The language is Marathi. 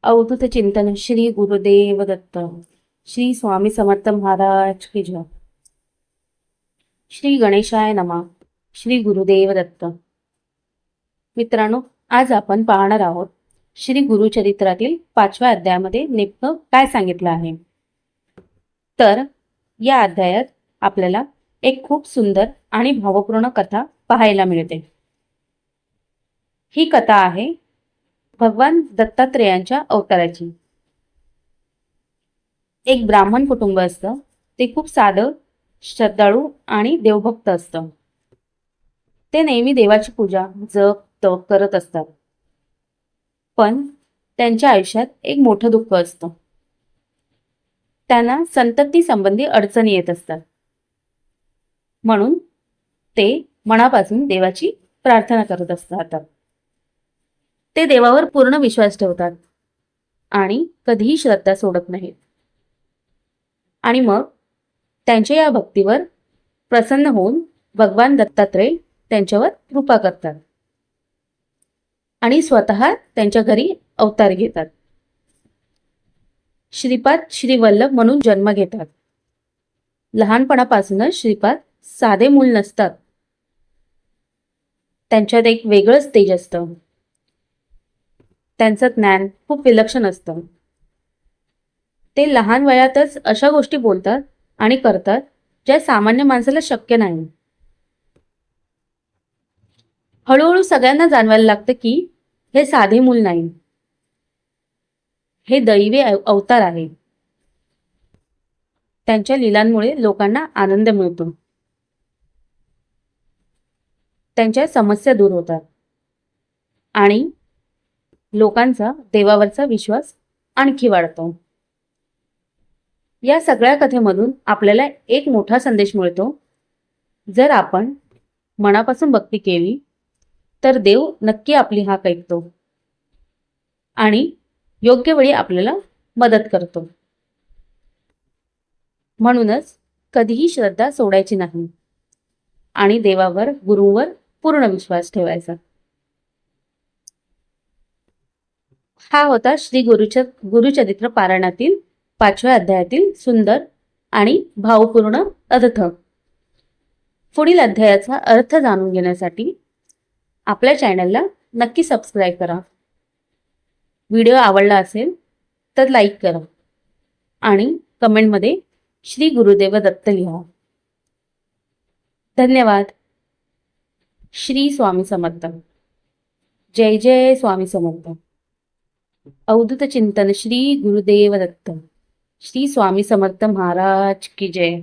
अवधूत चिंतन श्री गुरुदेव दत्त श्री स्वामी समर्थ महाराज की जय। श्री गणेशाय नमः। श्री गुरुदेव दत्त। मित्रांनो, आज आपण पाहणार आहोत श्री गुरुचरित्रातील 5व्या अध्यायामध्ये नेमकं काय सांगितलं आहे। तर या अध्यायात आपल्याला एक खूप सुंदर आणि भावपूर्ण कथा पाहायला मिळते। ही कथा आहे भगवान दत्तात्रेयांच्या अवताराची। एक ब्राह्मण कुटुंब असतं, ते खूप साधं, श्रद्धाळू आणि देवभक्त असतं। ते नेहमी देवाची पूजा, जप, तप करत असतात। पण त्यांच्या आयुष्यात एक मोठं दुःख असतं। त्यांना संतती संबंधी अडचणी येत असतात। म्हणून ते मनापासून देवाची प्रार्थना करत असतात। ते देवावर पूर्ण विश्वास ठेवतात आणि कधीही श्रद्धा सोडत नाहीत। आणि मग त्यांच्या या भक्तीवर प्रसन्न होऊन भगवान दत्तात्रेय त्यांच्यावर कृपा करतात आणि स्वतः त्यांच्या घरी अवतार घेतात। श्रीपाद श्रीवल्लभ म्हणून जन्म घेतात। लहानपणापासूनच श्रीपाद साधे मूल नसतात। त्यांच्यात एक वेगळंच तेज असतं। त्यांचं ज्ञान खूप विलक्षण असतं। ते लहान वयातच अशा गोष्टी बोलतात आणि करतात ज्या सामान्य माणसाला शक्य नाही। हळूहळू सगळ्यांना जाणवायला लागतं की हे साधे मूल नाही, हे दैवी अवतार आहे। त्यांच्या लीलांमुळे लोकांना आनंद मिळतो। त्यांच्या समस्या दूर होतात आणि लोकांचा देवावरचा विश्वास आणखी वाढतो। या सगळ्या कथेमधून आपल्याला एक मोठा संदेश मिळतो। जर आपण मनापासून भक्ती केली तर देव नक्की आपली हाक ऐकतो आणि योग्य वेळी आपल्याला मदत करतो। म्हणूनच कधीही श्रद्धा सोडायची नाही आणि देवावर, गुरुवर पूर्ण विश्वास ठेवायचा। हा होता श्री गुरुचरित्र पारायणातील 5व्या अध्यायातील सुंदर आणि भावपूर्ण अर्थ। पुढील अध्यायाचा अर्थ जाणून घेण्यासाठी आपल्या चॅनलला नक्की सबस्क्राईब करा। व्हिडिओ आवडला असेल तर लाईक करा आणि कमेंटमध्ये श्री गुरुदेव दत्त लिहा। धन्यवाद। श्री स्वामी समर्थ। जय जय स्वामी समर्थ। अवधूत चिंतन श्री गुरुदेव दत्त श्री स्वामी समर्थ महाराज की जय।